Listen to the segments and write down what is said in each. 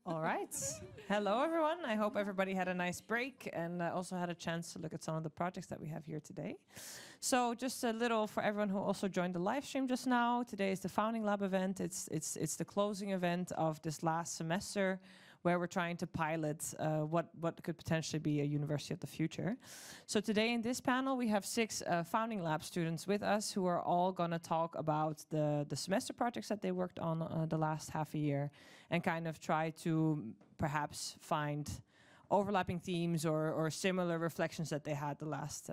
All right. Hello, everyone. I hope everybody had a nice break and also had a chance to look at some of the projects that we have here today. So just a little for everyone who also joined the live stream just now. Today is the Founding Lab event. It's the closing event of this last semester where we're trying to pilot what could potentially be a university of the future. So today in this panel, we have 6 Founding Lab students with us who are all going to talk about the semester projects that they worked on the last half a year and kind of try to perhaps find overlapping themes or similar reflections that they had the last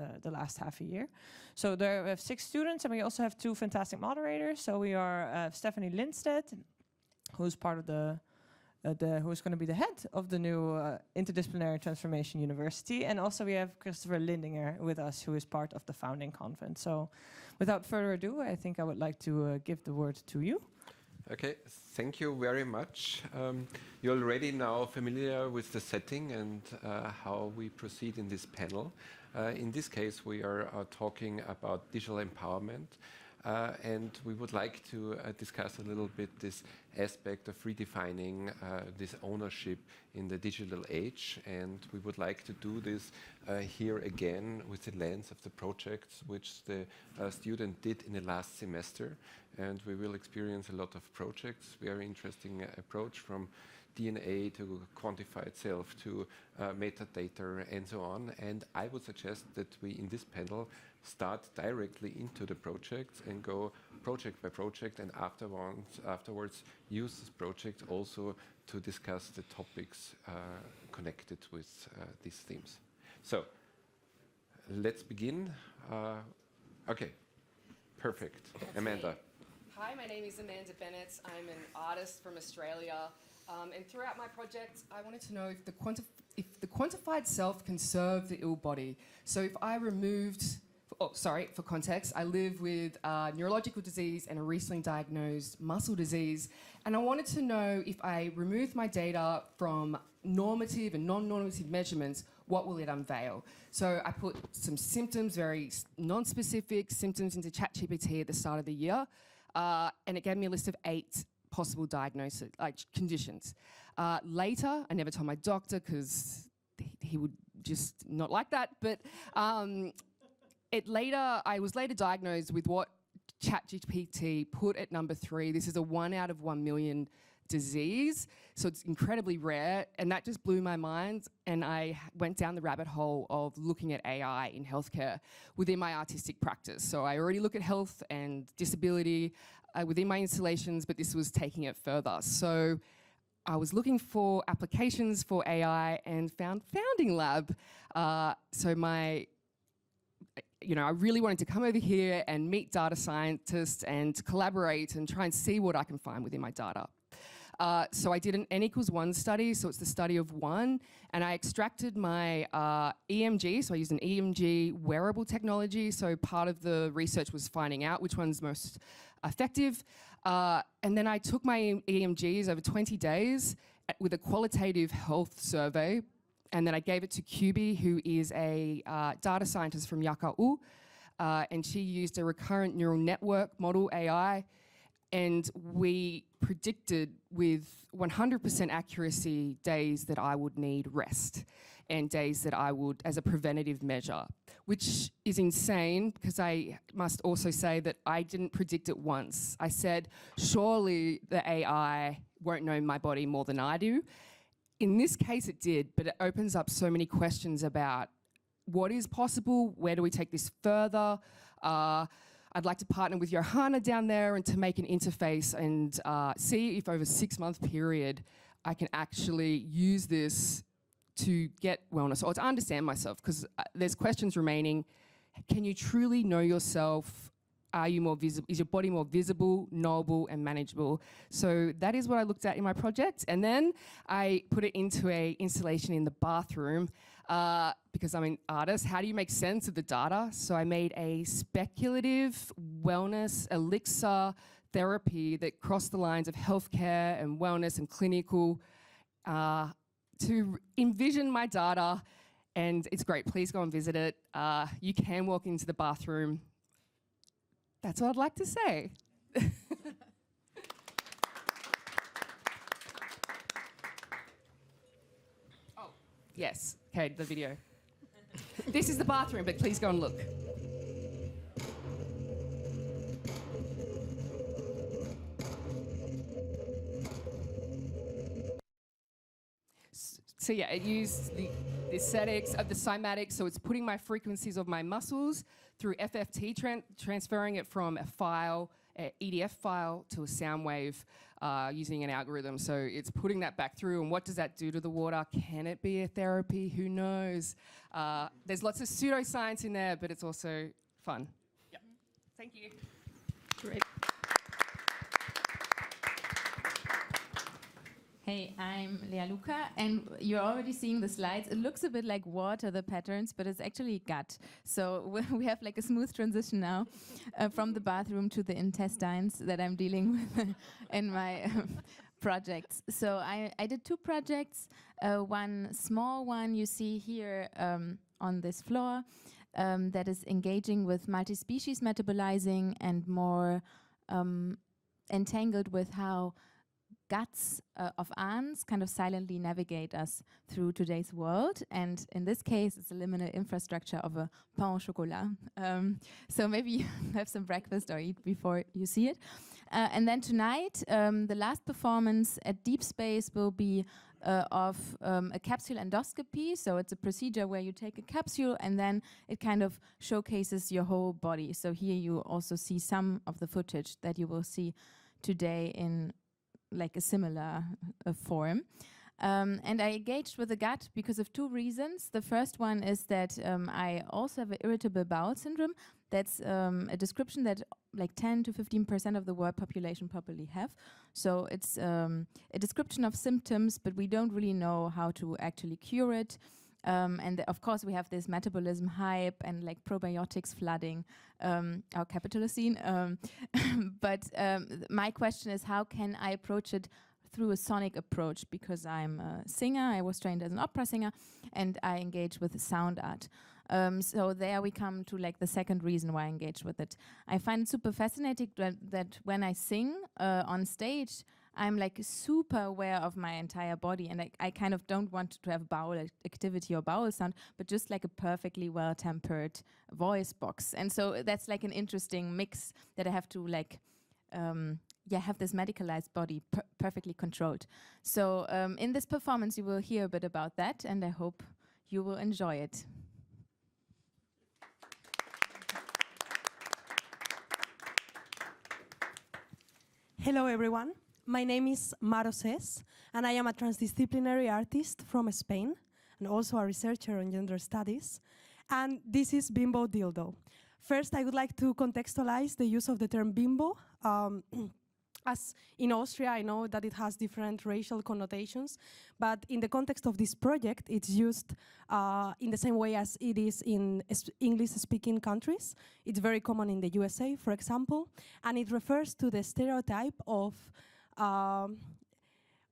half a year. So there we have 6 students, and we also have 2 fantastic moderators. So we are Stephanie Lindstedt, who's part of who's going to be the head of the new Interdisciplinary Transformation University. And also we have Christopher Lindinger with us, who is part of the founding convent. So without further ado, I think I would like to give the word to you. Okay, thank you very much. You're already now familiar with the setting and how we proceed in this panel. In this case, we are talking about digital empowerment. And we would like to discuss a little bit this aspect of redefining this ownership in the digital age. And we would like to do this here again with the lens of the projects which the student did in the last semester. And we will experience a lot of projects, very interesting approach from DNA to quantified self to metadata and so on. And I would suggest that we in this panel start directly into the projects and go project by project, and afterwards use this project also to discuss the topics connected with these themes. So let's begin. Okay, perfect. Amanda. Hi, my name is Amanda Bennett. I'm an artist from Australia. And throughout my project, I wanted to know if the quantified self can serve the ill body. So if I removed, for context, I live with neurological disease and a recently diagnosed muscle disease. And I wanted to know if I remove my data from normative and non-normative measurements, what will it unveil? So I put some symptoms, very non-specific symptoms, into ChatGPT at the start of the year. And it gave me a list of 8 possible diagnosis, like conditions. Later, I never told my doctor because he would just not like that. But I was later diagnosed with what ChatGPT put at number 3. This is a 1 out of 1 million disease, so it's incredibly rare, and that just blew my mind. And I went down the rabbit hole of looking at AI in healthcare within my artistic practice. So I already look at health and disability within my installations, but this was taking it further. So I was looking for applications for AI and found Founding Lab. I really wanted to come over here and meet data scientists and collaborate and try and see what I can find within my data. So I did an N=1 study, so it's the study of 1, and I extracted my EMG, so I used an EMG wearable technology, so part of the research was finding out which one's most effective, and then I took my EMGs over 20 days with a qualitative health survey, and then I gave it to QB, who is a data scientist from Yaka'u, and she used a recurrent neural network model, AI, and we predicted with 100% accuracy days that I would need rest and days that I would, as a preventative measure, which is insane because I must also say that I didn't predict it once. I said, surely the AI won't know my body more than I do. In this case it did, but it opens up so many questions about what is possible, where do we take this further? I'd like to partner with Johanna down there and to make an interface and see if over a 6-month period I can actually use this to get wellness or to understand myself, because there's questions remaining. Can you truly know yourself? Are you more visible? Is your body more visible, knowable, and manageable? So that is what I looked at in my project. And then I put it into an installation in the bathroom because I'm an artist. How do you make sense of the data? So I made a speculative wellness elixir therapy that crossed the lines of healthcare and wellness and clinical to envision my data. And it's great. Please go and visit it. You can walk into the bathroom. That's what I'd like to say. Yes. Okay, the video. This is the bathroom, but please go and look. So yeah, it used the aesthetics of the cymatics, so it's putting my frequencies of my muscles through FFT, transferring it from a file, a EDF file, to a sound wave using an algorithm. So it's putting that back through, and what does that do to the water? Can it be a therapy? Who knows? There's lots of pseudoscience in there, but it's also fun. Yeah. Thank you. Great. Hey, I'm Lea Luca, and you're already seeing the slides. It looks a bit like water, the patterns, but it's actually gut. So we have like a smooth transition now from the bathroom to the intestines that I'm dealing with in my projects. So I did 2 projects. One small one you see here on this floor that is engaging with multi-species metabolizing and more entangled with how guts of ants kind of silently navigate us through today's world. And in this case, it's a liminal infrastructure of a pain au chocolat. So maybe you have some breakfast or eat before you see it. And then tonight, the last performance at Deep Space will be of a capsule endoscopy. So it's a procedure where you take a capsule and then it kind of showcases your whole body. So here you also see some of the footage that you will see today in like a similar form. And I engaged with the gut because of 2 reasons. The first one is that I also have an irritable bowel syndrome. That's a description that like 10 to 15% of the world population probably have. So it's a description of symptoms, but we don't really know how to actually cure it. And of course, we have this metabolism hype and like probiotics flooding our capitalocene. But my question is, how can I approach it through a sonic approach? Because I'm a singer, I was trained as an opera singer, and I engage with sound art. So there we come to like the second reason why I engage with it. I find it super fascinating that when I sing on stage, I'm like super aware of my entire body, and I kind of don't want to have bowel activity or bowel sound, but just like a perfectly well-tempered voice box. And so that's like an interesting mix that I have to like, have this medicalized body perfectly controlled. So in this performance, you will hear a bit about that, and I hope you will enjoy it. Hello, everyone. My name is Mar Océs, and I am a transdisciplinary artist from Spain, and also a researcher on gender studies. And this is Bimbo Dildo. First, I would like to contextualize the use of the term bimbo. As in Austria, I know that it has different racial connotations, but in the context of this project, it's used in the same way as it is in English-speaking countries. It's very common in the USA, for example, and it refers to the stereotype of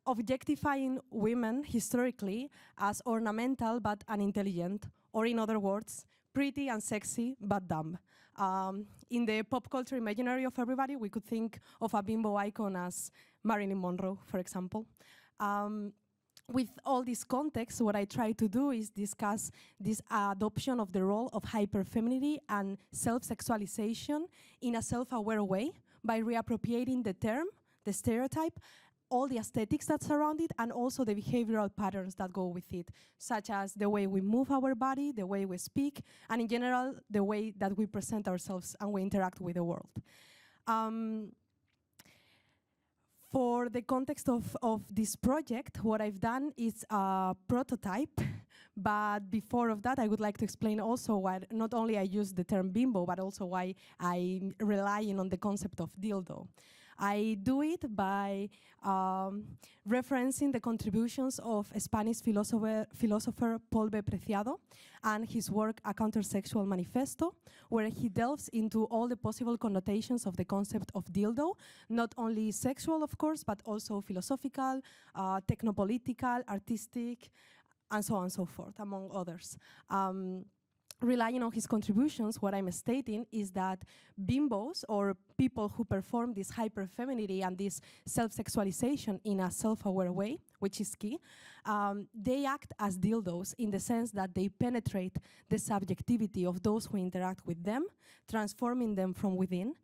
objectifying women historically as ornamental but unintelligent, or in other words, pretty and sexy but dumb. In the pop culture imaginary of everybody, we could think of a bimbo icon as Marilyn Monroe, for example. With all this context, what I try to do is discuss this adoption of the role of hyperfemininity and self-sexualization in a self-aware way by reappropriating the term, the stereotype, all the aesthetics that surround it, and also the behavioral patterns that go with it, such as the way we move our body, the way we speak, and in general, the way that we present ourselves and we interact with the world. For the context of this project, what I've done is a prototype, but before of that, I would like to explain also why not only I use the term bimbo, but also why I'm relying on the concept of dildo. I do it by referencing the contributions of Spanish philosopher Paul B. Preciado and his work A Countersexual Manifesto, where he delves into all the possible connotations of the concept of dildo, not only sexual, of course, but also philosophical, technopolitical, artistic, and so on and so forth, among others. relying on his contributions, what I'm stating is that bimbos, or people who perform this hyperfemininity and this self-sexualization in a self-aware way, which is key, they act as dildos in the sense that they penetrate the subjectivity of those who interact with them, transforming them from within,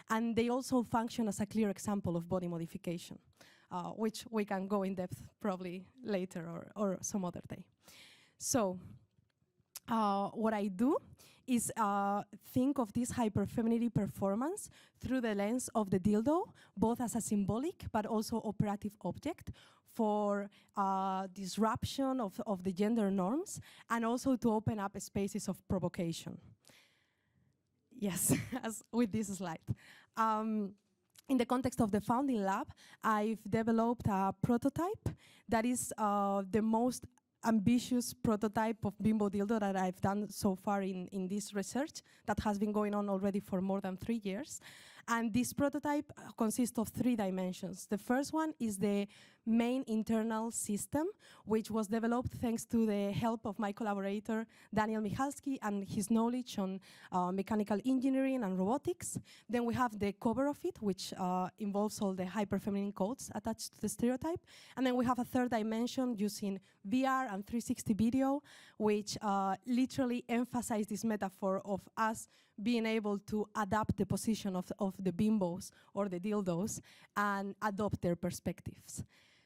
and they also function as a clear example of body modification, which we can go in depth probably later or some other day. So, what I do is think of this hyperfemininity performance through the lens of the dildo, both as a symbolic but also operative object for disruption of the gender norms, and also to open up spaces of provocation. Yes, as with this slide. In the context of the Founding Lab, I've developed a prototype that is the most ambitious prototype of bimbo dildo that I've done so far in this research that has been going on already for more than 3 years. And this prototype consists of 3 dimensions. The first one is the main internal system, which was developed thanks to the help of my collaborator, Daniel Michalski, and his knowledge on mechanical engineering and robotics. Then we have the cover of it, which involves all the hyperfeminine codes attached to the stereotype. And then we have a third dimension using VR and 360 video, which literally emphasize this metaphor of us being able to adapt the position of the bimbos or the dildos and adopt their perspectives.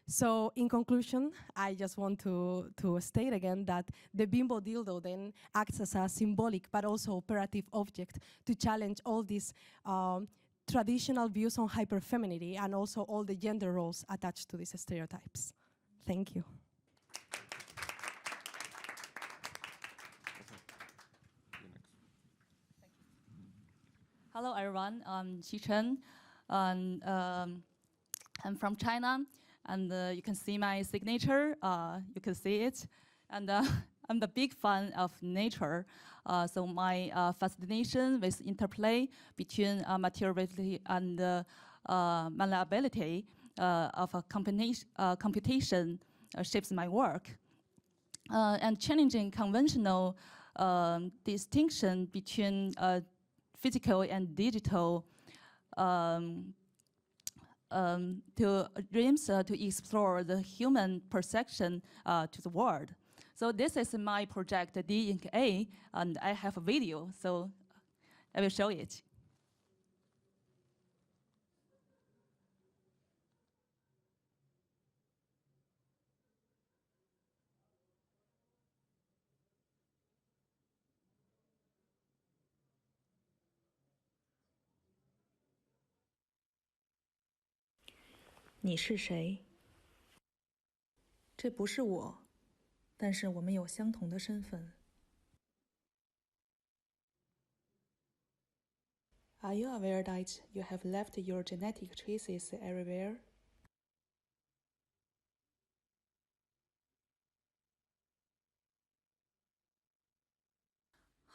So in conclusion, I just want to state again that the bimbo dildo then acts as a symbolic but also operative object to challenge all these traditional views on hyperfemininity and also all the gender roles attached to these stereotypes. Thank you. Hello, everyone. I'm Qi Chen, and I'm from China. And you can see my signature. You can see it. And I'm a big fan of nature. So my fascination with interplay between materiality and malleability of a computation shapes my work. And challenging conventional distinction between physical and digital to dreams to explore the human perception to the world. So this is my project D Inc. A, and I have a video, so I will show it.你是谁？这不是我，但是我们有相同的身份。Are you aware that you have left your genetic traces everywhere?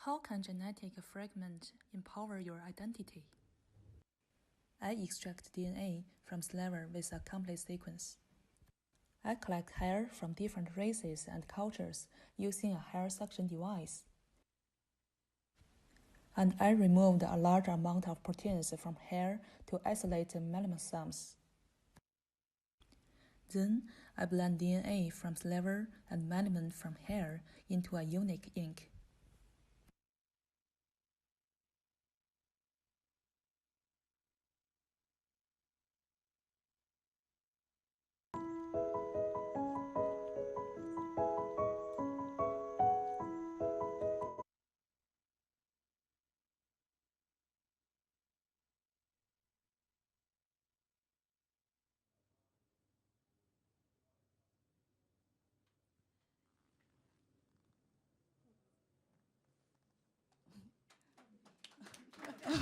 How can genetic fragment empower your identity? I extract DNA from slaver with a complex sequence. I collect hair from different races and cultures using a hair suction device. And I removed a large amount of proteins from hair to isolate melanosomes. Then I blend DNA from slaver and melamine from hair into a unique ink.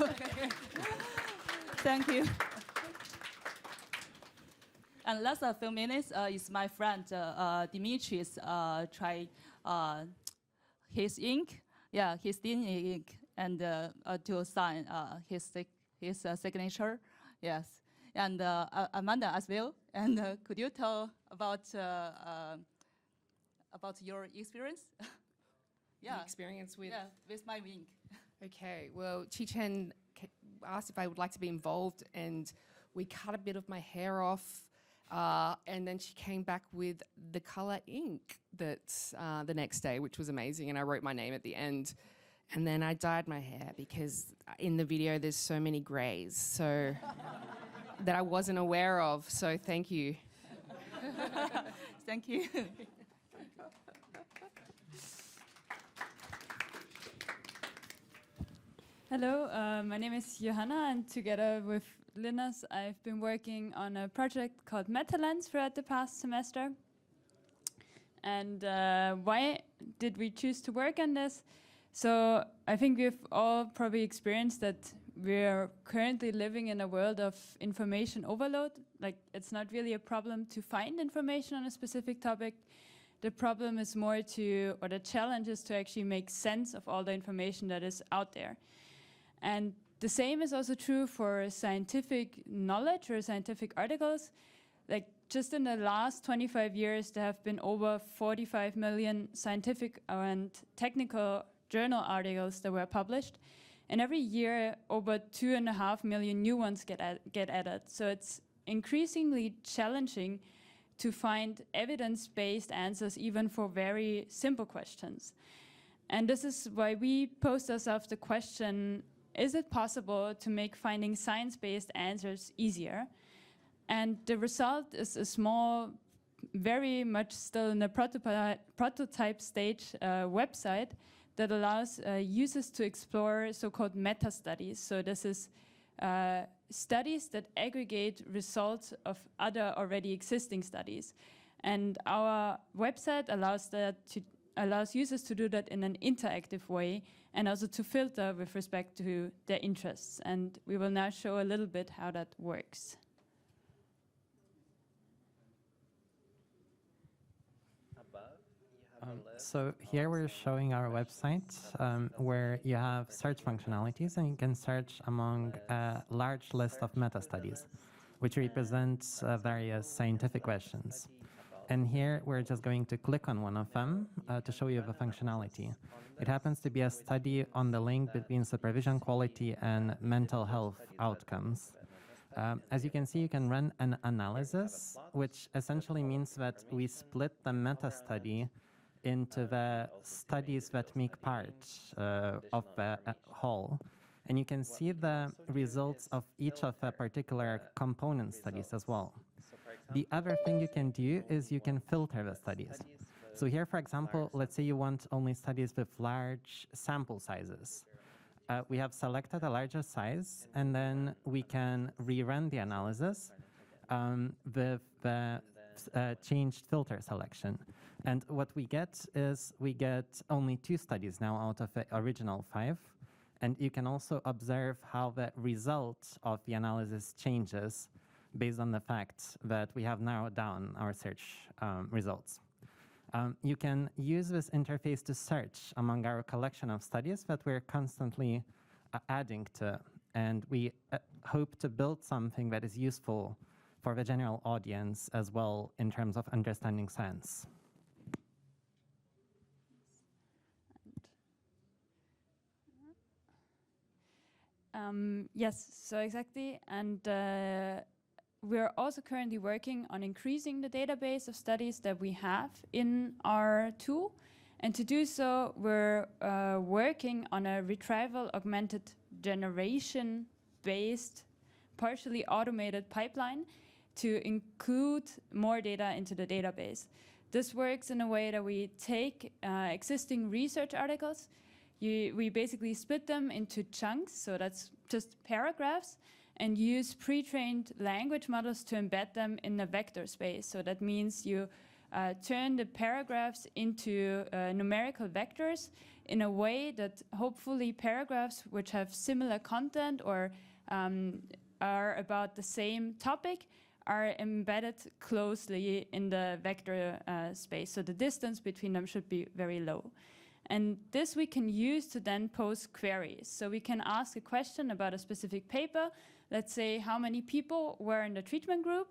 Okay. Thank you. And last a few minutes is my friend Dimitri's try his ink, yeah, his DNA ink, and to sign his signature, yes. And Amanda as well. And could you tell about your experience? Yeah. experience with? Yeah, with my wing. Okay, well, Chi-Chen asked if I would like to be involved, and we cut a bit of my hair off, and then she came back with the color ink the next day, which was amazing, and I wrote my name at the end. And then I dyed my hair because in the video there's so many greys, so that I wasn't aware of, so thank you. Thank you. Hello, my name is Johanna, and together with Linus, I've been working on a project called MetaLens throughout the past semester. And why did we choose to work on this? So I think we've all probably experienced that we're currently living in a world of information overload. Like, it's not really a problem to find information on a specific topic. The problem is more to, or the challenge is to actually make sense of all the information that is out there. And the same is also true for scientific knowledge or scientific articles. Like, just in the last 25 years, there have been over 45 million scientific and technical journal articles that were published. And every year, over 2.5 million new ones get added. So it's increasingly challenging to find evidence-based answers even for very simple questions. And this is why we posed ourselves the question, is it possible to make finding science-based answers easier? And the result is a small, very much still in the prototype stage website that allows users to explore so-called meta-studies. So this is studies that aggregate results of other already existing studies. And our website allows users to do that in an interactive way and also to filter with respect to their interests. And we will now show a little bit how that works. So here we're showing our website where you have search functionalities, and you can search among a large list of meta-studies, which represents various scientific questions. And here we're just going to click on one of them to show you the functionality. It happens to be a study on the link between supervision quality and mental health outcomes. As you can see, you can run an analysis, which essentially means that we split the meta-study into the studies that make part of the whole. And you can see the results of each of the particular component studies as well. The other thing you can do is you can filter the studies. So here, for example, let's say you want only studies with large sample sizes. We have selected a larger size, and then we can rerun the analysis with the changed filter selection. And what we get is we get only 2 studies now out of the original 5. And you can also observe how the result of the analysis changes based on the fact that we have narrowed down our search results. You can use this interface to search among our collection of studies that we're constantly adding to. And we hope to build something that is useful for the general audience as well in terms of understanding science. Yes, so exactly. And we're also currently working on increasing the database of studies that we have in our tool. And to do so, we're working on a retrieval augmented generation-based, partially automated pipeline to include more data into the database. This works in a way that we take existing research articles, we basically split them into chunks, so that's just paragraphs, and use pre-trained language models to embed them in a vector space. So that means you turn the paragraphs into numerical vectors in a way that hopefully paragraphs which have similar content or are about the same topic are embedded closely in the vector space. So the distance between them should be very low. And this we can use to then pose queries. So we can ask a question about a specific paper. Let's say how many people were in the treatment group.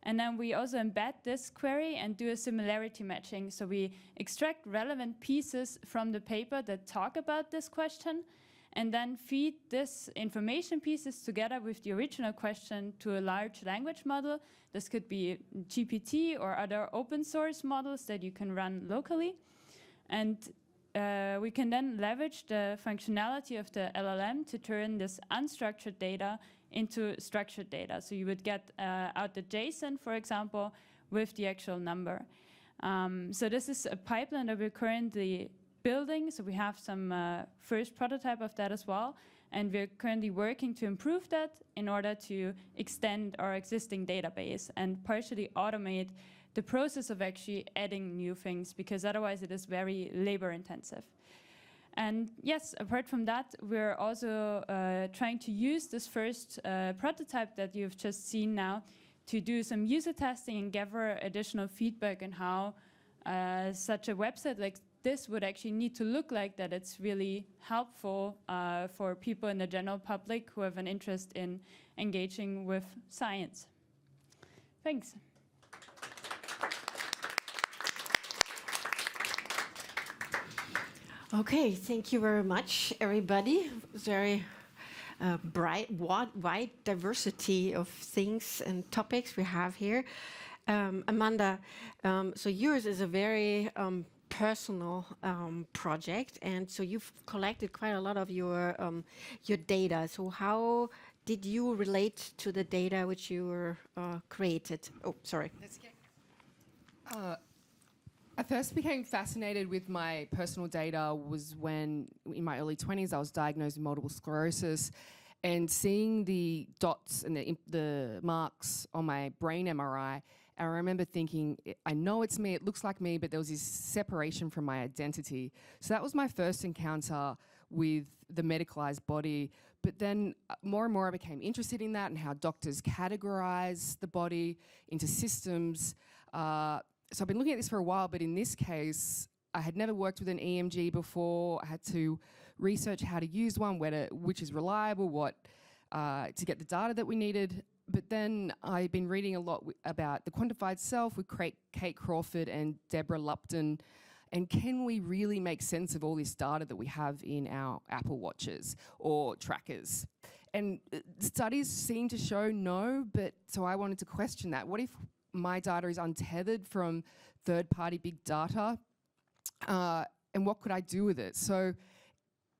And then we also embed this query and do a similarity matching. So we extract relevant pieces from the paper that talk about this question, and then feed this information pieces together with the original question to a large language model. This could be GPT or other open source models that you can run locally. And we can then leverage the functionality of the LLM to turn this unstructured data into structured data. So you would get out the JSON, for example, with the actual number. So this is a pipeline that we're currently building. So we have some first prototype of that as well. And we're currently working to improve that in order to extend our existing database and partially automate the process of actually adding new things, because otherwise it is very labor intensive. And yes, apart from that, we're also trying to use this first prototype that you've just seen now to do some user testing and gather additional feedback on how such a website like this would actually need to look like, that it's really helpful for people in the general public who have an interest in engaging with science. Thanks. Okay, thank you very much, everybody. Very bright, wide diversity of things and topics we have here. Amanda, so yours is a very personal project, and so you've collected quite a lot of your data. So how did you relate to the data which you were created? Oh, sorry. That's okay. I first became fascinated with my personal data was when, in my early 20s, I was diagnosed with multiple sclerosis, and seeing the dots and the marks on my brain MRI, I remember thinking, I know it's me, it looks like me, but there was this separation from my identity. So that was my first encounter with the medicalized body. But then more and more I became interested in that and how doctors categorize the body into systems. So I've been looking at this for a while, but in this case, I had never worked with an EMG before. I had to research how to use one, which is reliable, to get the data that we needed. But then I've been reading a lot about the quantified self with Kate Crawford and Deborah Lupton. And can we really make sense of all this data that we have in our Apple Watches or trackers? And studies seem to show no, but so I wanted to question that. What if my data is untethered from third-party big data? And what could I do with it? So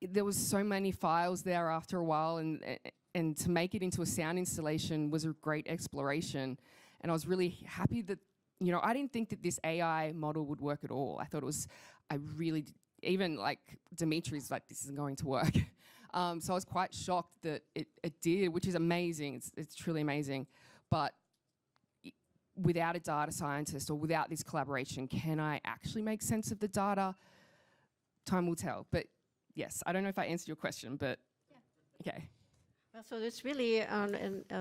there was so many files there after a while, and to make it into a sound installation was a great exploration. And I was really happy that, I didn't think that this AI model would work at all. I thought even like Dimitri's like, this isn't going to work. So I was quite shocked that it did, which is amazing. It's truly amazing. But without a data scientist or without this collaboration, can I actually make sense of the data? Time will tell. But yes, I don't know if I answered your question, but yeah. Okay. Well, so it's really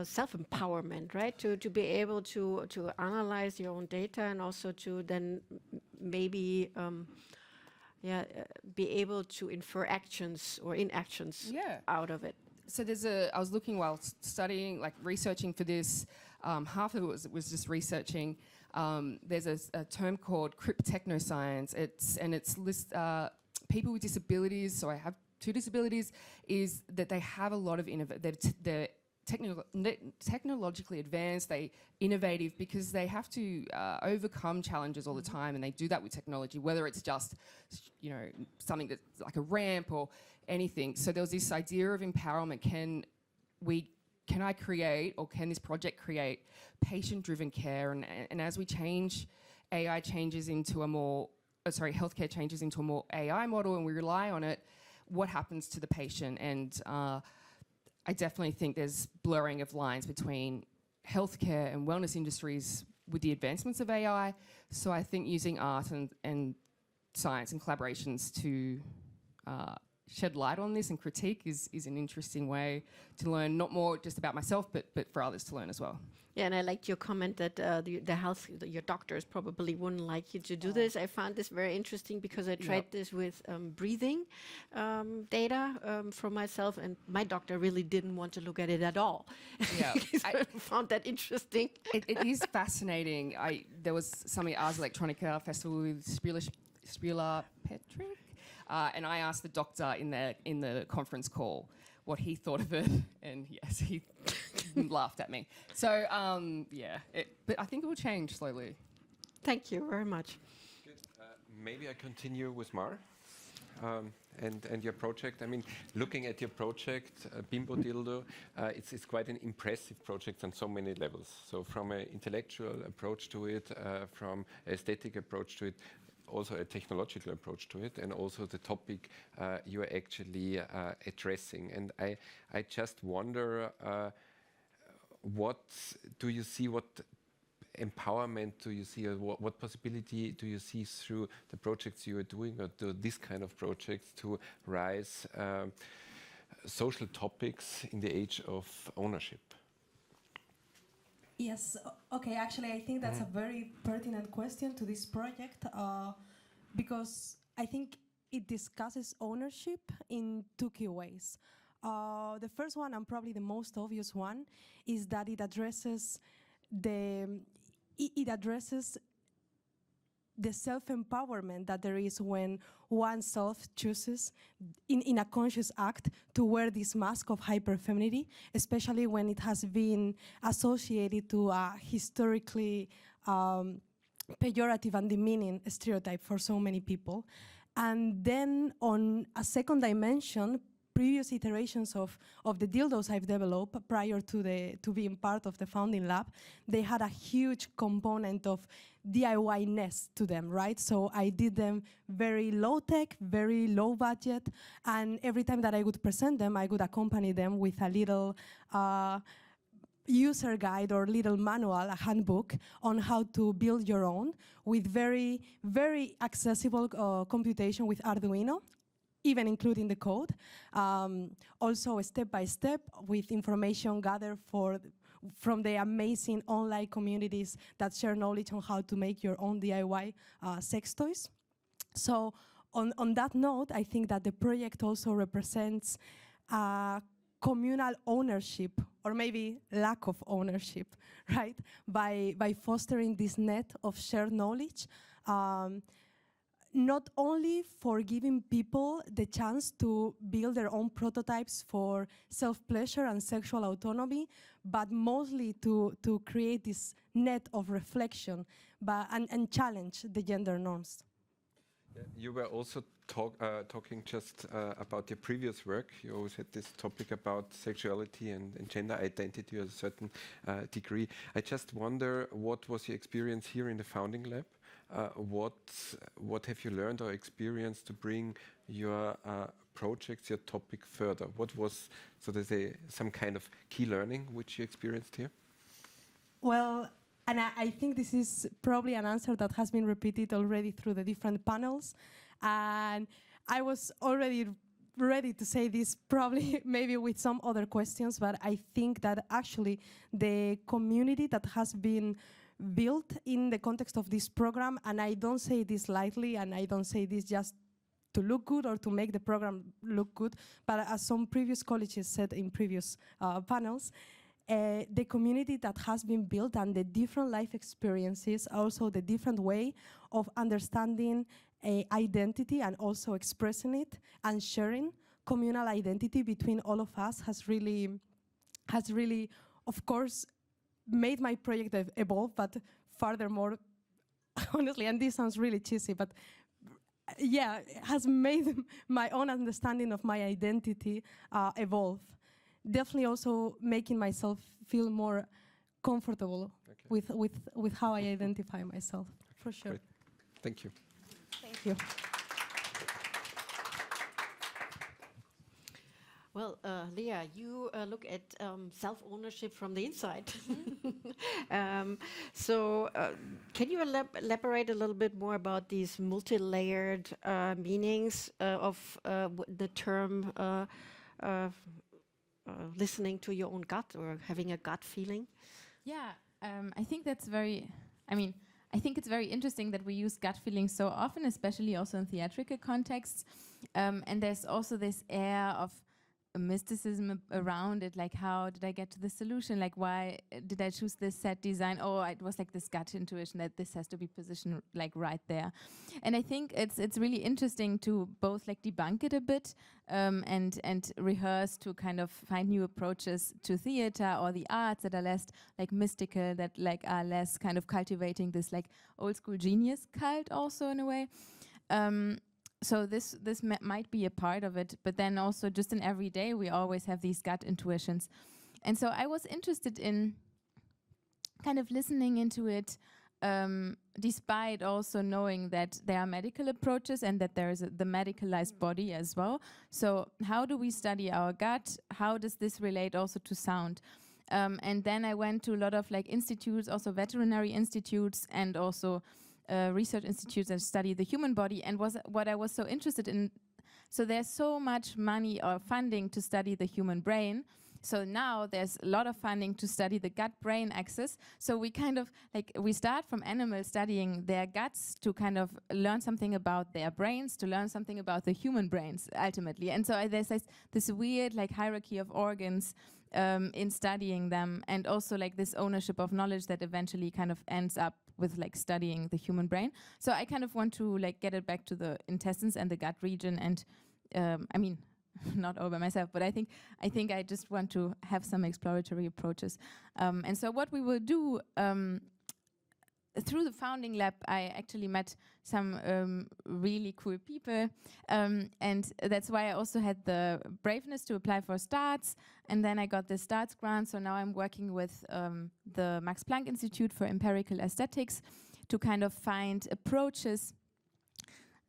self-empowerment, right? To be able to analyze your own data and also to then maybe be able to infer actions or inactions out of it. So I was looking while studying, like researching for this. Half of it was just researching. There's a term called cryptechnoscience. It's people with disabilities. So I have 2 disabilities. Is that they have a lot of they're technologically advanced. They innovative because they have to overcome challenges all the time, and they do that with technology. Whether it's just something that's like a ramp or anything. So there was this idea of empowerment. Can I create, or can this project create, patient-driven care? And as we change, AI changes into a more, healthcare changes into a more AI model, and we rely on it, what happens to the patient? And I definitely think there's blurring of lines between healthcare and wellness industries with the advancements of AI. So I think using art and science and collaborations to shed light on this and critique is an interesting way to learn, not more just about myself, but for others to learn as well. Yeah, and I liked your comment that your doctors probably wouldn't like you to do this. I found this very interesting because I tried this with breathing data for myself, and my doctor really didn't want to look at it at all. Yeah, I found that interesting. It is fascinating. There was something at Ars Electronica festival with Spula Petrick, and I asked the doctor in the conference call what he thought of it, and yes, he laughed at me. So but I think it will change slowly. Thank you very much. Good. Maybe I continue with Mar and your project. I mean, looking at your project, Bimbo Dildo, it's quite an impressive project on so many levels. So from an intellectual approach to it, from aesthetic approach to it, also a technological approach to it, and also the topic you are actually addressing. And I just wonder, what do you see, what empowerment do you see, or what possibility do you see through the projects you are doing, or do this kind of projects to rise social topics in the age of ownership? Yes, okay, actually I think that's a very pertinent question to this project because I think it discusses ownership in two key ways. The first one, and probably the most obvious one, is that it addresses the self-empowerment that there is when oneself chooses in a conscious act to wear this mask of hyperfemininity, especially when it has been associated to a historically pejorative and demeaning stereotype for so many people. And then on a second dimension, previous iterations of the dildos I've developed prior to being part of the founding lab, they had a huge component of DIY-ness to them, right? So I did them very low-tech, very low-budget, and every time that I would present them, I would accompany them with a little user guide or little manual, a handbook on how to build your own with very, very accessible computation with Arduino, even including the code. Also step-by-step with information gathered from the amazing online communities that share knowledge on how to make your own DIY sex toys. So on that note, I think that the project also represents communal ownership, or maybe lack of ownership, right? By fostering this net of shared knowledge, not only for giving people the chance to build their own prototypes for self-pleasure and sexual autonomy, but mostly to create this net of reflection and challenge the gender norms. You were also talking just about your previous work. You always had this topic about sexuality and gender identity to a certain degree. I just wonder, what was your experience here in the founding lab? What have you learned or experienced to bring your projects, your topic further? What was, so to say, some kind of key learning which you experienced here? Well, and I think this is probably an answer that has been repeated already through the different panels. And I was already ready to say this probably maybe with some other questions, but I think that actually the community that has been built in the context of this program, and I don't say this lightly, and I don't say this just to look good or to make the program look good, but as some previous colleges said in previous panels, the community that has been built and the different life experiences, also the different way of understanding identity and also expressing it and sharing communal identity between all of us has really, of course, made my project evolve, but furthermore, honestly, and this sounds really cheesy, but yeah, it has made my own understanding of my identity evolve. Definitely also making myself feel more comfortable with how I identify myself, for sure. Great. Thank you. Thank you. Well, Leah, you look at self-ownership from the inside. So can you elaborate a little bit more about these multi-layered meanings of the term listening to your own gut or having a gut feeling? Yeah, I think that's very, I mean, I think it's very interesting that we use gut feelings so often, especially also in theatrical contexts. And there's also this air of mysticism around it, like how did I get to the solution? Like why did I choose this set design? Oh, it was like this gut intuition that this has to be positioned like right there. And I think it's really interesting to both like debunk it a bit and rehearse to kind of find new approaches to theater or the arts that are less like mystical, that like are less kind of cultivating this like old school genius cult also in a way. So this might be a part of it, but then also just in every day we always have these gut intuitions. And so I was interested in kind of listening into it, despite also knowing that there are medical approaches and that there is the medicalized body as well. So how do we study our gut? How does this relate also to sound? And then I went to a lot of like institutes, also veterinary institutes, and also research institutes that study the human body. And what I was so interested in, so there's so much money or funding to study the human brain. So now there's a lot of funding to study the gut-brain axis. So we kind of like, we start from animals studying their guts to kind of learn something about their brains, to learn something about the human brains ultimately. And so there's this weird like hierarchy of organs in studying them, and also like this ownership of knowledge that eventually kind of ends up with like studying the human brain. So I kind of want to like get it back to the intestines and the gut region, and I mean, not all by myself, but I think I just want to have some exploratory approaches. And so what we will do through the founding lab, I actually met some really cool people, and that's why I also had the braveness to apply for STARTS, and then I got the STARTS grant. So now I'm working with the Max Planck Institute for Empirical Aesthetics to kind of find approaches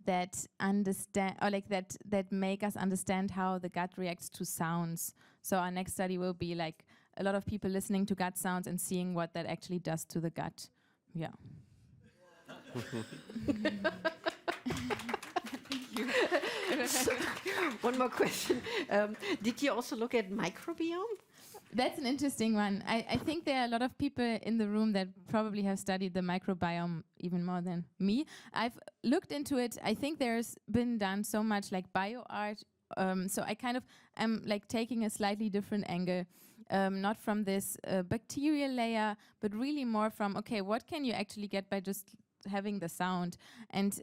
that understand, or like that make us understand how the gut reacts to sounds. So our next study will be like a lot of people listening to gut sounds and seeing what that actually does to the gut. Yeah. So, one more question. Did you also look at microbiome? That's an interesting one. I think there are a lot of people in the room that probably have studied the microbiome even more than me. I've looked into it. I think there's been done so much like bioart. So I kind of am like taking a slightly different angle. Not from this bacterial layer, but really more from, okay, what can you actually get by just having the sound? And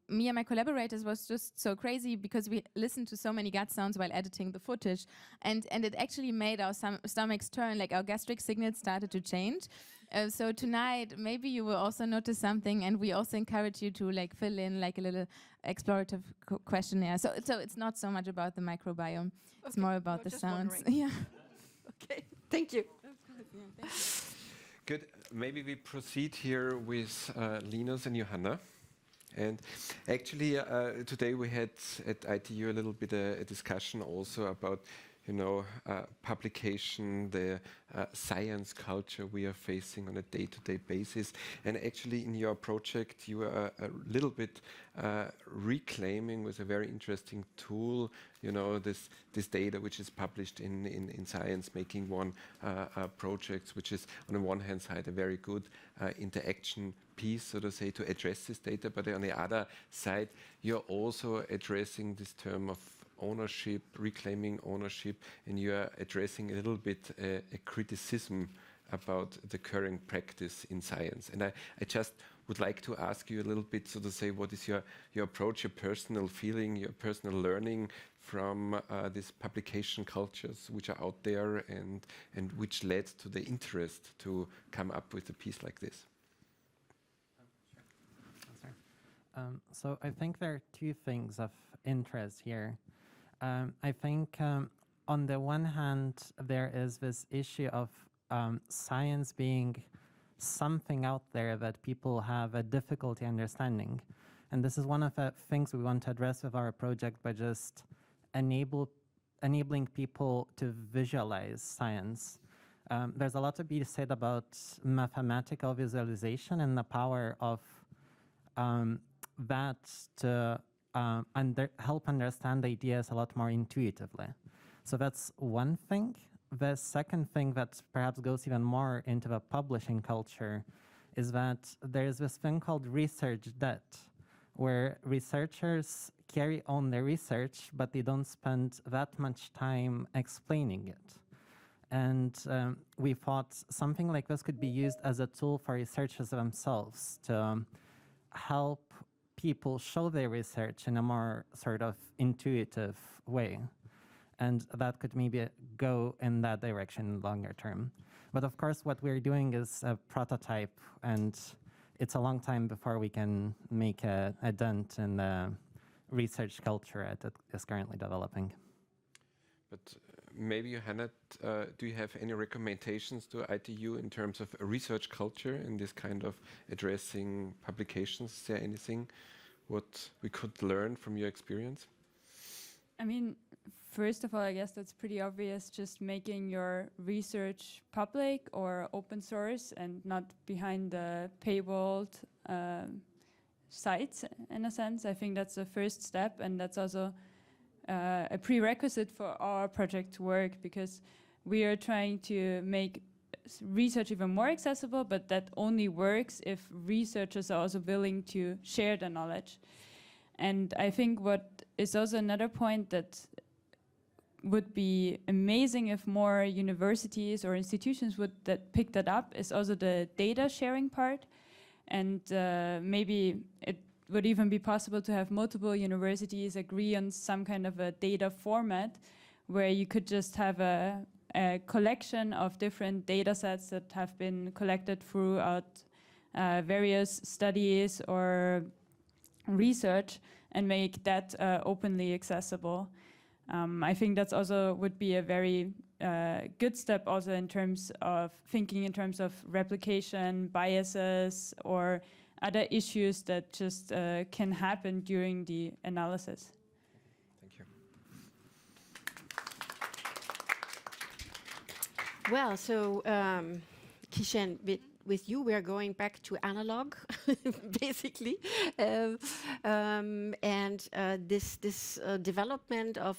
me and my collaborators was just so crazy because we listened to so many gut sounds while editing the footage, and it actually made our stomachs turn, like our gastric signals started to change. So tonight, maybe you will also notice something, and we also encourage you to like fill in like a little explorative questionnaire. So it's not so much about the microbiome, it's more about the sounds. Yeah. Okay, thank you. Good. Maybe we proceed here with Linus and Johanna. And actually, today we had at ITU a little bit a discussion also about, you know, publication, the science culture we are facing on a day-to-day basis. And actually, in your project, you are a little bit reclaiming with a very interesting tool, you know, this data which is published in Science, making one project, which is on the one hand side a very good interaction piece, so to say, to address this data, but on the other side, you're also addressing this term of ownership, reclaiming ownership, and you are addressing a little bit a criticism about the current practice in science. And I just would like to ask you a little bit, so to say, what is your approach, your personal feeling, your personal learning from these publication cultures which are out there and which led to the interest to come up with a piece like this? So I think there are two things of interest here. I think on the one hand, there is this issue of science being something out there that people have a difficulty understanding. And this is one of the things we want to address with our project by just enable enabling people to visualize science. There's a lot to be said about mathematical visualization and the power of that to help understand ideas a lot more intuitively. So that's one thing. The second thing that perhaps goes even more into the publishing culture is that there's this thing called research debt, where researchers carry on their research, but they don't spend that much time explaining it. And we thought something like this could be used as a tool for researchers themselves to help people show their research in a more sort of intuitive way. And that could maybe go in that direction longer term. But of course, what we're doing is a prototype, and it's a long time before we can make a dent in the research culture that is currently developing. But maybe, Johanna, do you have any recommendations to ITU in terms of a research culture in this kind of addressing publications? Is there anything what we could learn from your experience? I mean, first of all, I guess that's pretty obvious, just making your research public or open source and not behind the paywalled sites, in a sense. I think that's the first step, and that's also a prerequisite for our project to work, because we are trying to make research even more accessible, but that only works if researchers are also willing to share the knowledge. And I think what is also another point that would be amazing if more universities or institutions would pick that up is also the data sharing part. And maybe it would even be possible to have multiple universities agree on some kind of a data format where you could just have a collection of different data sets that have been collected throughout various studies or research and make that openly accessible. I think that's also would be a very good step also in terms of thinking in terms of replication, biases, or other issues that just can happen during the analysis. Thank you. Well, so Kishen, with you, we are going back to analog, basically, and this development of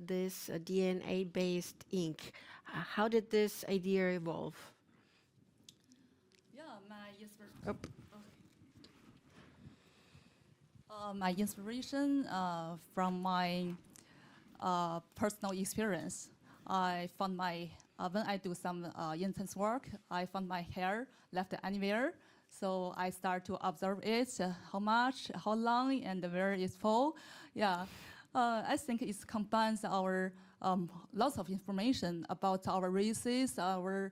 this DNA-based ink. How did this idea evolve? Yeah, my inspiration from my personal experience. I found when I do some intense work, I found my hair left anywhere. So I start to observe it, how much, how long, and where it's full. Yeah, I think it combines our lots of information about our races, our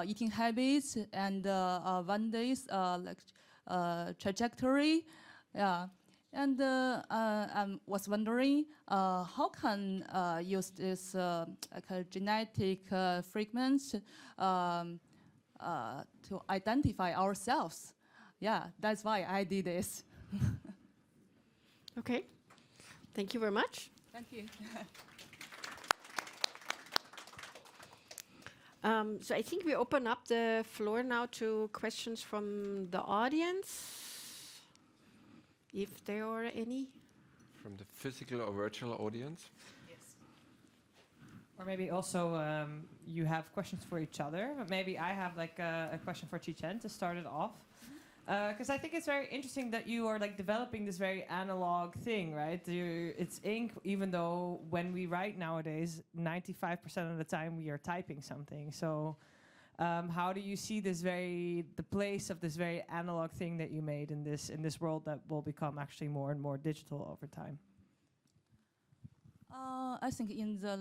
eating habits, and one day's trajectory. Yeah. And I was wondering how can use this genetic fragments to identify ourselves. Yeah, that's why I did this. Okay, thank you very much. Thank you. So I think we open up the floor now to questions from the audience, if there are any. From the physical or virtual audience? Yes. Or maybe also you have questions for each other. But maybe I have like a question for Chi-Chen to start it off. Because I think it's very interesting that you are like developing this very analog thing, right? It's ink, even though when we write nowadays, 95% of the time we are typing something. So how do you see this the place of this very analog thing that you made in this world that will become actually more and more digital over time? I think in the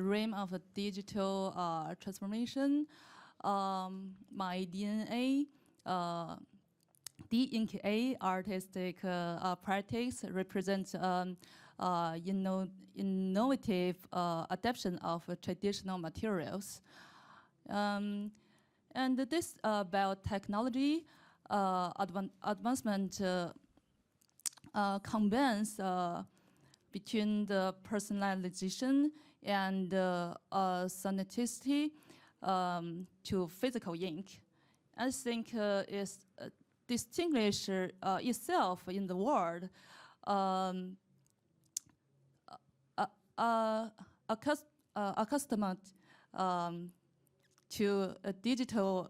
realm of a digital transformation, my DNA, D-Ink-A artistic practice represents innovative adaptation of traditional materials. And this biotechnology advancement combines between the personalization and authenticity to physical ink. I think is distinguish itself in the world accustomed to a digital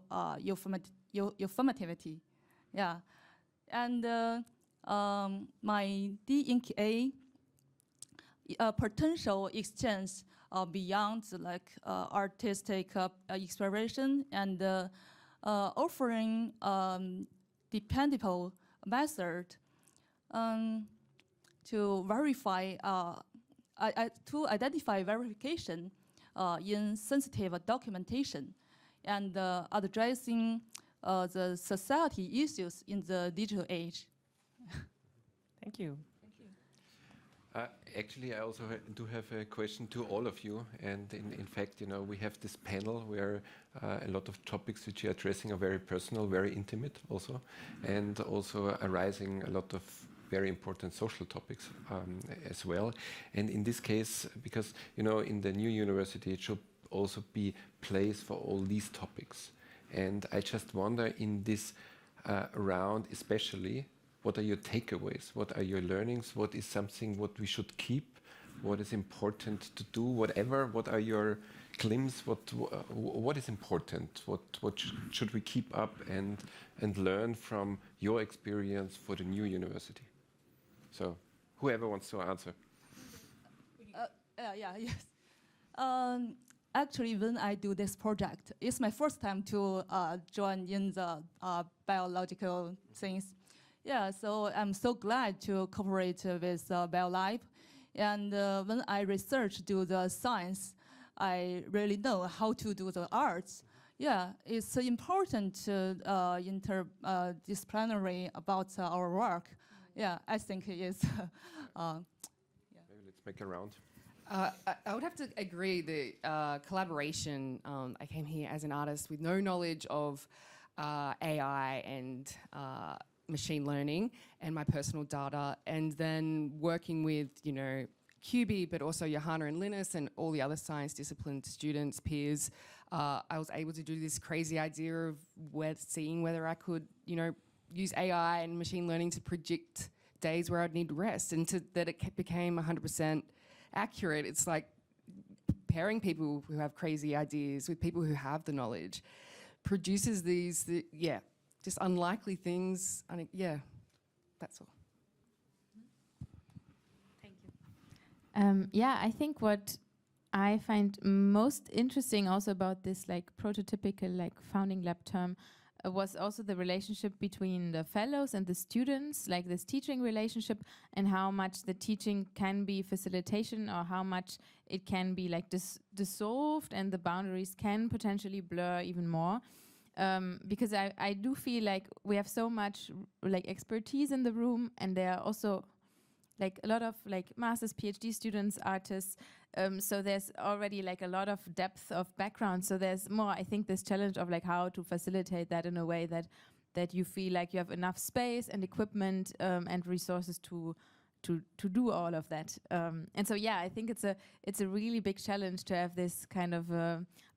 informativity. Yeah, and my D-Ink-A potential exchange beyond like artistic exploration and offering dependable method to verify to identify verification in sensitive documentation and addressing the society issues in the digital age. Thank you. Actually, I also do have a question to all of you. And in fact, you know, we have this panel where a lot of topics which you're addressing are very personal, very intimate also, and also arising a lot of very important social topics as well. And in this case, because, you know, in the new university, it should also be place for all these topics. And I just wonder in this round especially, what are your takeaways? What are your learnings? What is something what we should keep? What is important to do? Whatever. What are your glimpses? What is important? What should we keep up and learn from your experience for the new university? So, whoever wants to answer. Yes. Actually, when I do this project, it's my first time to join in the biological things. Yeah, so I'm so glad to cooperate with BioLife. And when I do the science, I really know how to do the arts. Yeah, it's important to interdisciplinary about our work. Yeah, I think it is. Maybe let's make a round. I would have to agree that collaboration, I came here as an artist with no knowledge of AI and machine learning and my personal data, and then working with, you know, QB, but also Johanna and Linus and all the other science discipline students, peers. I was able to do this crazy idea of seeing whether I could, you know, use AI and machine learning to predict days where I'd need rest, and that it became 100% accurate. It's like pairing people who have crazy ideas with people who have the knowledge produces these, just unlikely things. I think, that's all. Thank you. I think what I find most interesting also about this like prototypical like founding lab term was also the relationship between the fellows and the students, like this teaching relationship, and how much the teaching can be facilitation or how much it can be like dissolved and the boundaries can potentially blur even more. Because I do feel like we have so much like expertise in the room, and there are also like a lot of like master's, PhD students, artists. So there's already like a lot of depth of background. So there's more, I think, this challenge of like how to facilitate that in a way that you feel like you have enough space and equipment and resources to do all of that. And so I think it's a really big challenge to have this kind of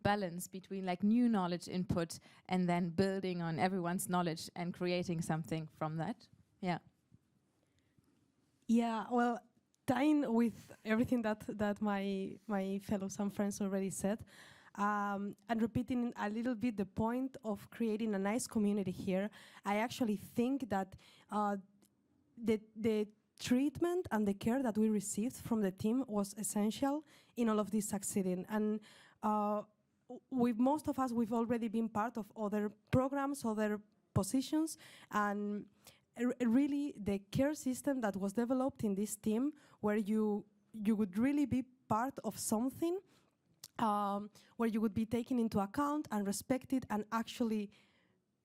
balance between like new knowledge input and then building on everyone's knowledge and creating something from that. Yeah. Yeah, well, tying with everything that my fellows and friends already said, and repeating a little bit the point of creating a nice community here, I actually think that the treatment and the care that we received from the team was essential in all of this succeeding. And with most of us, we've already been part of other programs, other positions, and really the care system that was developed in this team, where you would really be part of something, where you would be taken into account and respected and actually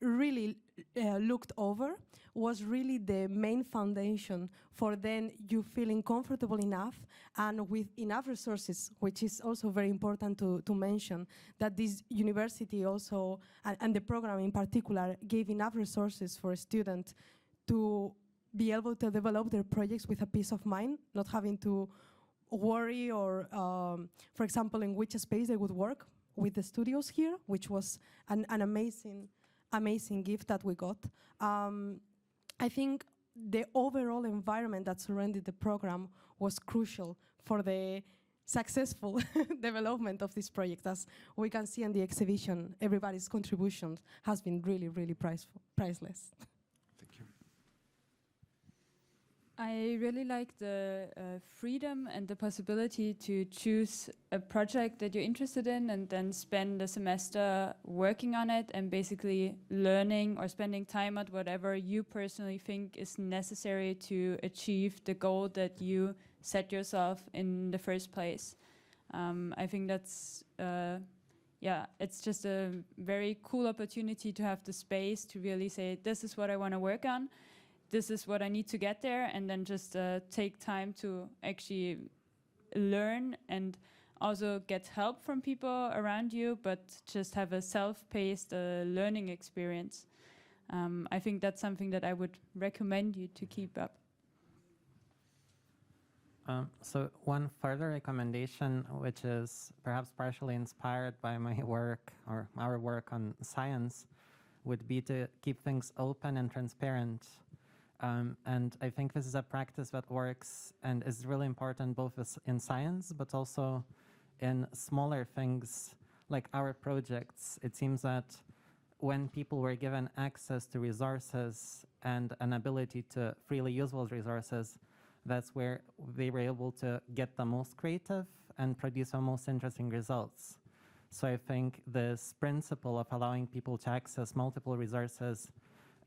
really looked over, was really the main foundation for then you feeling comfortable enough and with enough resources, which is also very important to mention, that this university also, and the program in particular, gave enough resources for a student to be able to develop their projects with a peace of mind, not having to worry or, for example, in which space they would work with the studios here, which was an amazing gift that we got. I think the overall environment that surrounded the program was crucial for the successful development of this project. As we can see in the exhibition, everybody's contribution has been really, really priceless. Thank you. I really like the freedom and the possibility to choose a project that you're interested in and then spend a semester working on it and basically learning or spending time at whatever you personally think is necessary to achieve the goal that you set yourself in the first place. I think that's, it's just a very cool opportunity to have the space to really say, this is what I want to work on. This is what I need to get there, and then just take time to actually learn and also get help from people around you, but just have a self-paced learning experience. I think that's something that I would recommend you to keep up. So one further recommendation, which is perhaps partially inspired by my work or our work on science, would be to keep things open and transparent. And I think this is a practice that works and is really important both in science, but also in smaller things like our projects. It seems that when people were given access to resources and an ability to freely use those resources, that's where they were able to get the most creative and produce the most interesting results. So I think this principle of allowing people to access multiple resources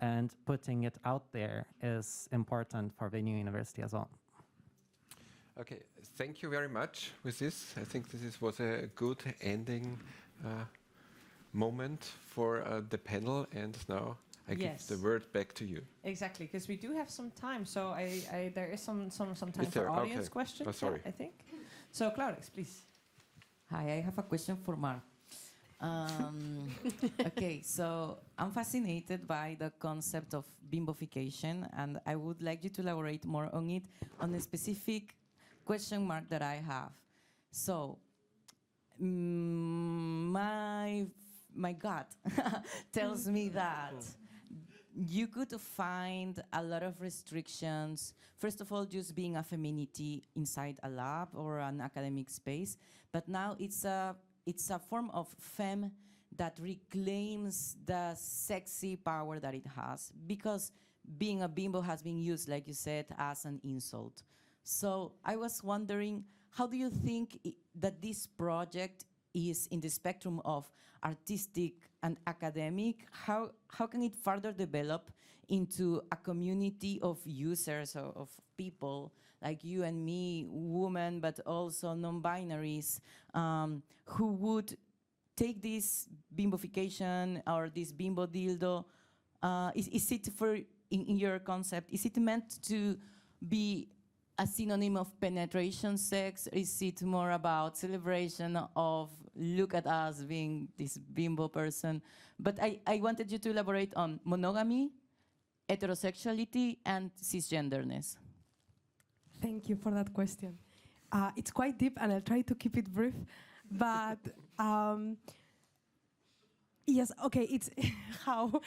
and putting it out there is important for the new university as well. Okay, thank you very much with this. I think was a good ending moment for the panel, and now I give the word back to you. Exactly, because we do have some time, so there is some time Is there? for audience Okay. questions. Oh, sorry. I think. So Claudex, please. Hi, I have a question for Mark. Okay, so I'm fascinated by the concept of bimbofication, and I would like you to elaborate more on it, on a specific question mark that I have. So, my gut tells me that you could find a lot of restrictions. First of all, just being a femininity inside a lab or an academic space, but now it's a form of femme that reclaims the sexy power that it has, because being a bimbo has been used, like you said, as an insult. So I was wondering, how do you think that this project is in the spectrum of artistic and academic? How can it further develop into a community of users, of people like you and me, women, but also non-binaries, who would take this bimbofication or this bimbo dildo? Is it in your concept, is it meant to be a synonym of penetration sex? Is it more about celebration of look at us being this bimbo person? But I wanted you to elaborate on monogamy, heterosexuality, and cisgenderness. Thank you for that question. It's quite deep, and I'll try to keep it brief. But yes, okay, it's how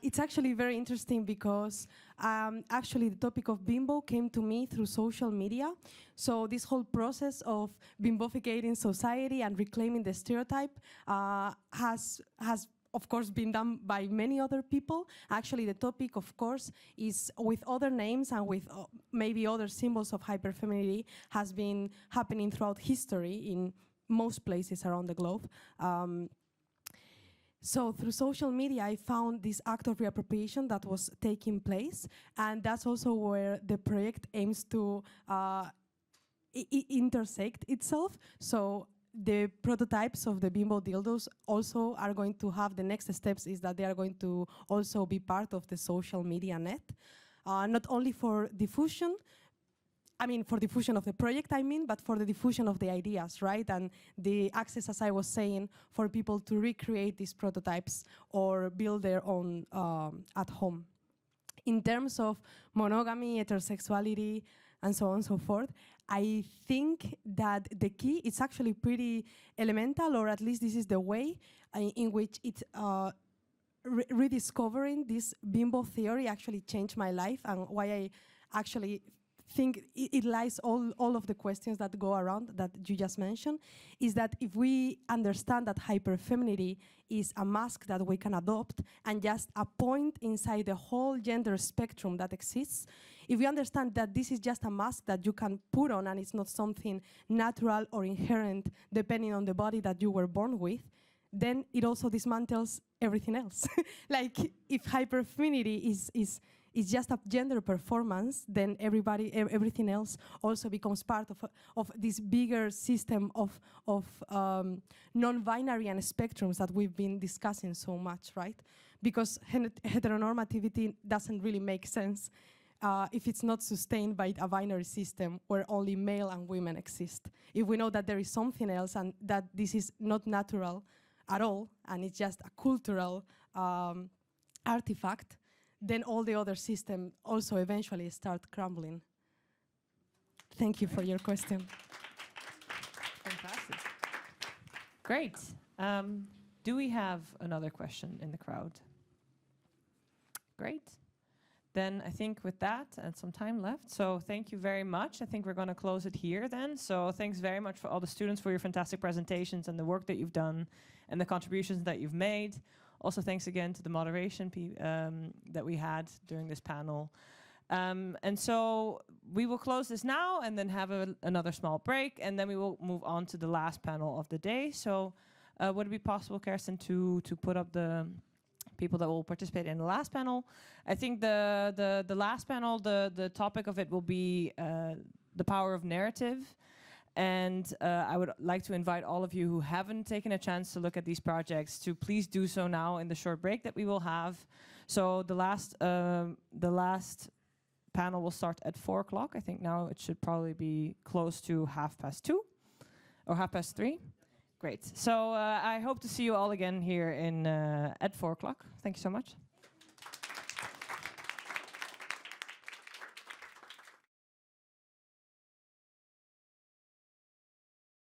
it's actually very interesting, because actually the topic of bimbo came to me through social media. So this whole process of bimboficating society and reclaiming the stereotype has of course been done by many other people. Actually, the topic, of course, is with other names and with maybe other symbols of hyperfemininity, has been happening throughout history in most places around the globe. So through social media, I found this act of reappropriation that was taking place, and that's also where the project aims to intersect itself. So the prototypes of the bimbo dildos also are going to have, the next steps is that they are going to also be part of the social media net, not only for diffusion, for diffusion of the project, but for the diffusion of the ideas, right? And the access, as I was saying, for people to recreate these prototypes or build their own at home. in terms of monogamy, heterosexuality, and so on and so forth, I think that the key is actually pretty elemental, or at least this is the way in which it rediscovering this bimbo theory actually changed my life, and why I actually think it lies all of the questions that go around that you just mentioned, is that if we understand that hyperfemininity is a mask that we can adopt and just a point inside the whole gender spectrum that exists, if we understand that this is just a mask that you can put on and it's not something natural or inherent depending on the body that you were born with, then it also dismantles everything else. Like, if hyperfemininity is just a gender performance, then everything else also becomes part of this bigger system of non-binary and spectrums that we've been discussing so much, right? Because heteronormativity doesn't really make sense if it's not sustained by a binary system where only male and women exist. If we know that there is something else and that this is not natural at all, and it's just a cultural artifact, then all the other systems also eventually start crumbling. Thank you for your question. Fantastic. Great. Do we have another question in the crowd? Great. Then I think with that, and some time left, so thank you very much. I think we're going to close it here then. So thanks very much for all the students for your fantastic presentations and the work that you've done and the contributions that you've made. Also, thanks again to the moderation that we had during this panel. And so we will close this now and then have another small break, and then we will move on to the last panel of the day. So would it be possible, Kirsten, to put up the people that will participate in the last panel? I think the last panel, the topic of it will be the power of narrative. And I would like to invite all of you who haven't taken a chance to look at these projects to please do so now in the short break that we will have. So the last panel will start at 4 o'clock. I think now it should probably be close to 2:30 or 3:30. Great. So I hope to see you all again here at 4 o'clock. Thank you so much.